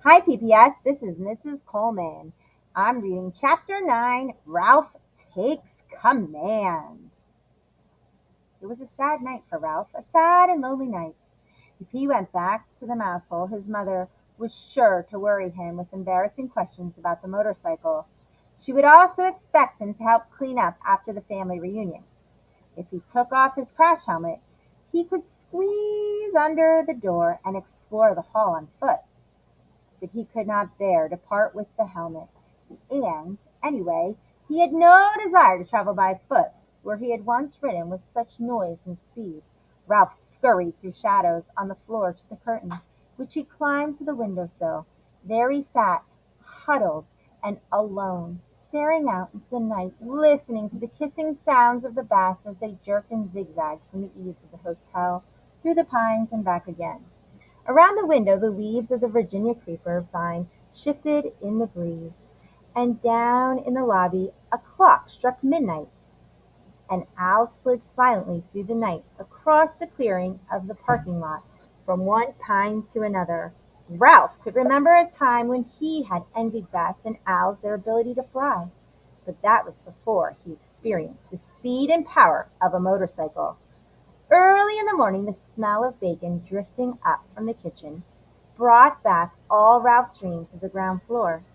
Hi, PPS. This is Mrs. Coleman. I'm reading Chapter 9 Ralph Takes Command. It was a sad night for Ralph, a sad and lonely night. If he went back to the mouse hole, his mother was sure to worry him with embarrassing questions about the motorcycle. She would also expect him to help clean up after the family reunion. If he took off his crash helmet, he could squeeze under the door and explore the hall on foot. But he could not bear to part with the helmet. And, anyway, he had no desire to travel by foot where he had once ridden with such noise and speed. Ralph scurried through shadows on the floor to the curtain, which he climbed to the window sill. There he sat, huddled and alone, staring out into the night, listening to the kissing sounds of the bats as they jerked and zigzagged from the eaves of the hotel, through the pines and back again. Around the window the leaves of the Virginia creeper vine shifted in the breeze, and down in the lobby a clock struck midnight. An owl slid silently through the night across the clearing of the parking lot from one pine to another. Ralph could remember a time when he had envied bats and owls their ability to fly, but that was before he experienced the speed and power of a motorcycle. Early in the morning the smell of bacon drifting up from the kitchen brought back all Ralph's dreams of the ground floor.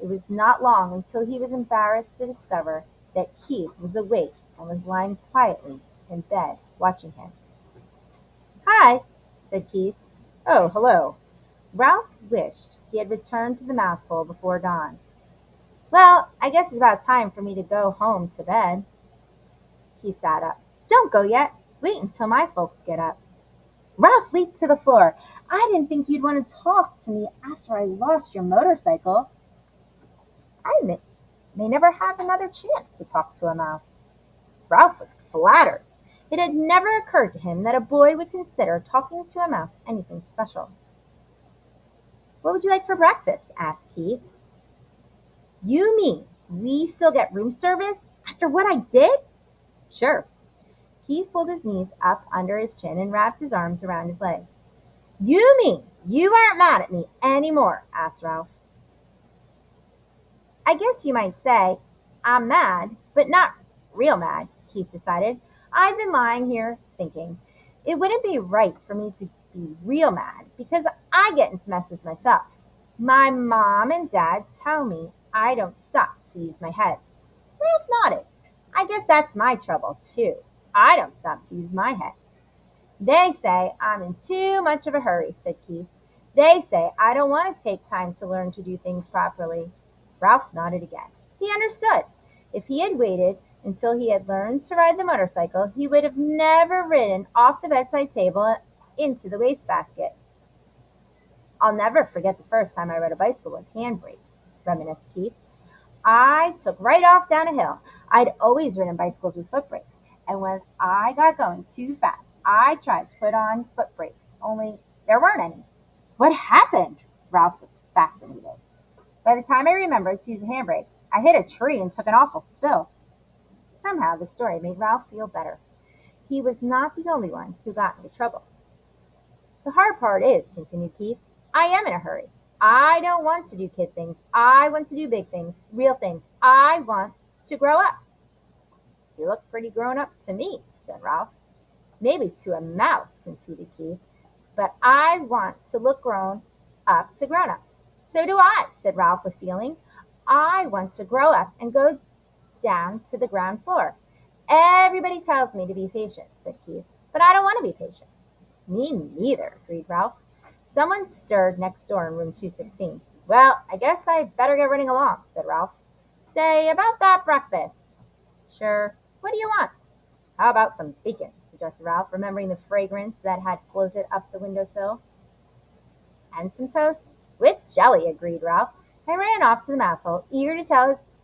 It was not long until he was embarrassed to discover that Keith was awake and was lying quietly in bed watching him. "Hi," said Keith. "Oh, hello." Ralph wished he had returned to the mouse hole before dawn. "Well, I guess it's about time for me to go home to bed." He sat up. "Don't go yet. Wait until my folks get up." Ralph leaped to the floor. "I didn't think you'd want to talk to me after I lost your motorcycle." "I may never have another chance to talk to a mouse." Ralph was flattered. It had never occurred to him that a boy would consider talking to a mouse anything special. "What would you like for breakfast?" asked Keith. "You mean we still get room service after what I did?" "Sure." Keith pulled his knees up under his chin and wrapped his arms around his legs. "You mean you aren't mad at me any more?" asked Ralph. "I guess you might say I'm mad, but not real mad," Keith decided. "I've been lying here thinking. It wouldn't be right for me to be real mad because I get into messes myself. My mom and dad tell me I don't stop to use my head." Ralph nodded. "I guess that's my trouble, too. I don't stop to use my head." "They say I'm in too much of a hurry," said Keith. "They say I don't want to take time to learn to do things properly." Ralph nodded again. He understood. If he had waited until he had learned to ride the motorcycle, he would have never ridden off the bedside table into the wastebasket. "I'll never forget the first time I rode a bicycle with handbrakes," reminisced Keith. "I took right off down a hill. I'd always ridden bicycles with foot brakes, and when I got going too fast, I tried to put on foot brakes, only there weren't any." "What happened?" Ralph was fascinated. "By the time I remembered to use the handbrakes, I hit a tree and took an awful spill." Somehow the story made Ralph feel better. He was not the only one who got into trouble. "The hard part is," continued Keith, "I am in a hurry. I don't want to do kid things. I want to do big things, real things. I want to grow up." "You look pretty grown up to me," said Ralph. "Maybe to a mouse," conceded Keith, "but I want to look grown up to grown-ups." "So do I," said Ralph with feeling. "I want to grow up and go down to the ground floor." "Everybody tells me to be patient," said Keith, "but I don't want to be patient." "Me neither," agreed Ralph. Someone stirred next door in room 216. "Well, I guess I better get running along," said Ralph. "Say, about that breakfast." "Sure. What do you want?" "How about some bacon?" suggested Ralph, remembering the fragrance that had floated up the window sill. "And some toast?" "With jelly," agreed Ralph, and ran off to the mouse hole, eager to tell his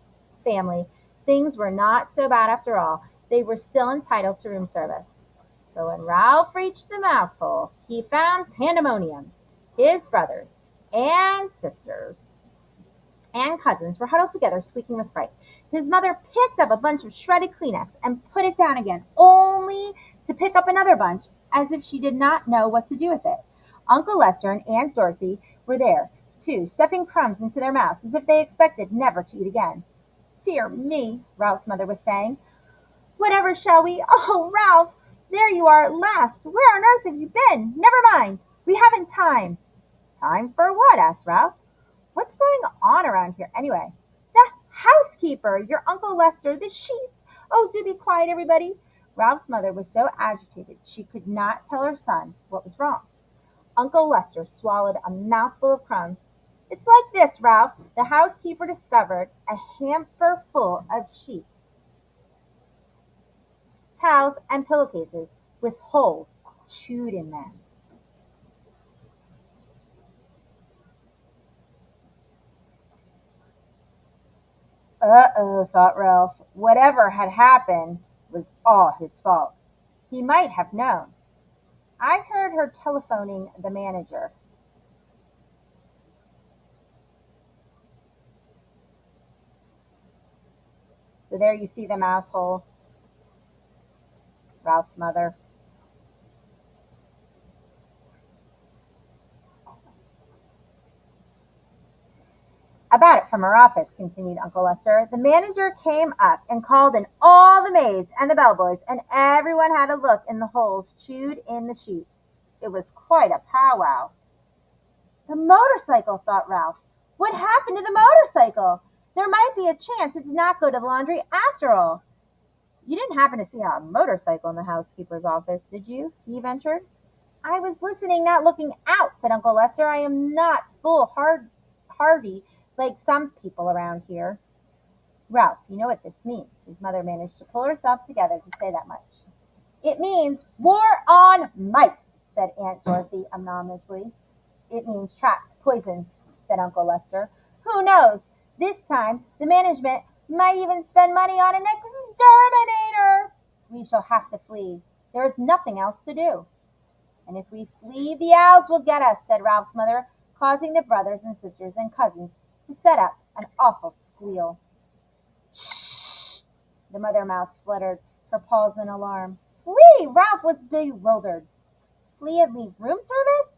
family things were not so bad after all. They were still entitled to room service. But when Ralph reached the mouse hole, he found pandemonium. His brothers and sisters and cousins were huddled together, squeaking with fright. His mother picked up a bunch of shredded Kleenex and put it down again, only to pick up another bunch as if she did not know what to do with it. Uncle Lester and Aunt Dorothy were there, too, stuffing crumbs into their mouths as if they expected never to eat again. "Dear me," Ralph's mother was saying. "Whatever shall we— Oh, Ralph, there you are at last. Where on earth have you been? Never mind. We haven't time." "Time for what?" asked Ralph. "What's going on around here, anyway?" "The housekeeper, your Uncle Lester, the sheets. Oh, do be quiet, everybody." Ralph's mother was so agitated she could not tell her son what was wrong. Uncle Lester swallowed a mouthful of crumbs. "It's like this, Ralph. The housekeeper discovered a hamper full of sheets, towels, and pillowcases with holes chewed in them." "Uh-oh," thought Ralph. Whatever had happened was all his fault. He might have known. "I heard her telephoning the manager." So there you see the mouse hole, Ralph's mother. "About it from her office," continued Uncle Lester. "The manager came up and called in all the maids and the bellboys, and everyone had a look in the holes chewed in the sheets. It was quite a powwow." "The motorcycle," thought Ralph. "What happened to the motorcycle? There might be a chance it did not go to the laundry after all." "You didn't happen to see a motorcycle in the housekeeper's office, did you?" he ventured. "I was listening, not looking out," said Uncle Lester. "I am not hardy like some people around here." "Ralph, you know what this means." His mother managed to pull herself together to say that much. "It means war on mice," said Aunt Dorothy ominously. "It means traps, poisons," said Uncle Lester. "Who knows? This time the management might even spend money on an exterminator." "We shall have to flee. There is nothing else to do." "And if we flee, the owls will get us," said Ralph's mother, causing the brothers and sisters and cousins to set up an awful squeal. "Shh!" The mother mouse fluttered her paws in alarm. "Flee!" Ralph was bewildered. "Flee and leave room service?"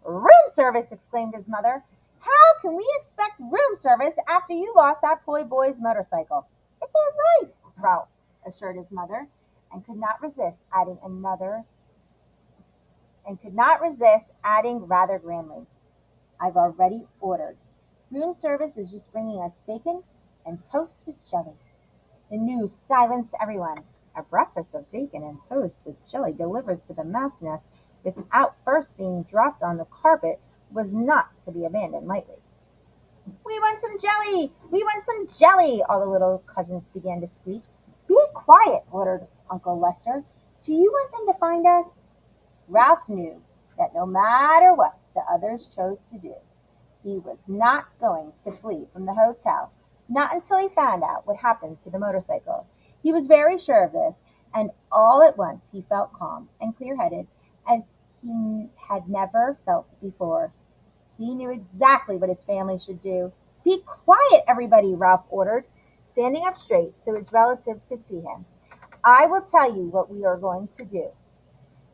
"Room service!" exclaimed his mother. "How can we expect room service after you lost that poor boy's motorcycle?" "It's all right," Ralph assured his mother, and could not resist adding rather grandly, "I've already ordered. Room service is just bringing us bacon and toast with jelly." The news silenced everyone. A breakfast of bacon and toast with jelly delivered to the mouse nest without first being dropped on the carpet was not to be abandoned lightly. "We want some jelly! We want some jelly!" all the little cousins began to squeak. "Be quiet!" ordered Uncle Lester. "Do you want them to find us?" Ralph knew that no matter what the others chose to do, he was not going to flee from the hotel, not until he found out what happened to the motorcycle. He was very sure of this, and all at once he felt calm and clear-headed as he had never felt before. He knew exactly what his family should do. "Be quiet, everybody," Ralph ordered, standing up straight so his relatives could see him. "I will tell you what we are going to do."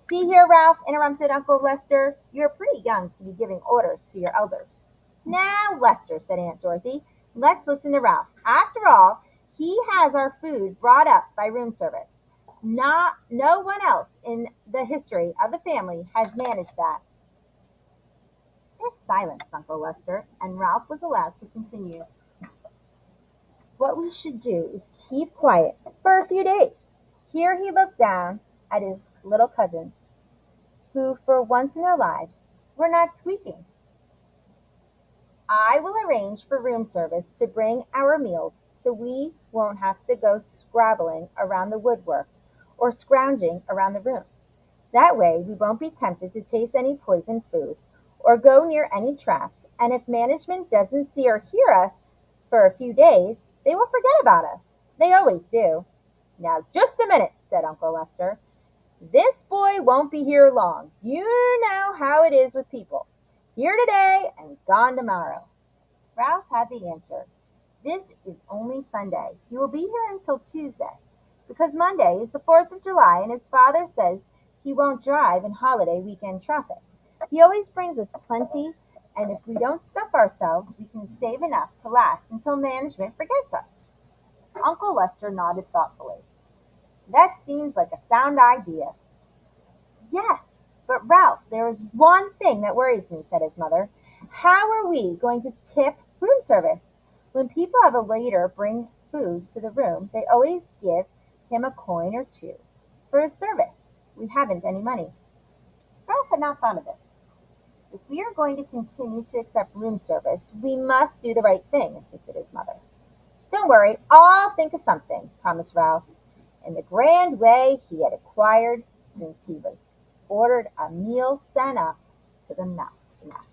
"See here, Ralph," interrupted Uncle Lester, "you're pretty young to be giving orders to your elders." "Now, Lester," said Aunt Dorothy, "let's listen to Ralph. After all, he has our food brought up by room service. No one else in the history of the family has managed that." This silenced Uncle Lester, and Ralph was allowed to continue. "What we should do is keep quiet for a few days." Here he looked down at his little cousins, who for once in their lives were not squeaking. "I will arrange for room service to bring our meals so we won't have to go scrabbling around the woodwork or scrounging around the room. That way we won't be tempted to taste any poisoned food or go near any traps, and if management doesn't see or hear us for a few days, they will forget about us. They always do." "Now, just a minute," said Uncle Lester. "This boy won't be here long. You know how it is with people. Here today and gone tomorrow." Ralph had the answer. "This is only Sunday. He will be here until Tuesday, because Monday is the 4th of July, and his father says he won't drive in holiday weekend traffic. He always brings us plenty And if we don't stuff ourselves, we can save enough to last until management forgets us. Uncle Lester nodded thoughtfully. That seems like a sound idea. Yes, but Ralph, there is one thing that worries me, said his mother. How are we going to tip room service? When people have a waiter bring food to the room, they always give him a coin or two for his service. We haven't any money. Ralph had not thought of this. If we are going to continue to accept room service, we must do the right thing, insisted his mother. Don't worry, I'll think of something, promised Ralph, in the grand way he had acquired since he was ordered a meal sent up to the mouse nest.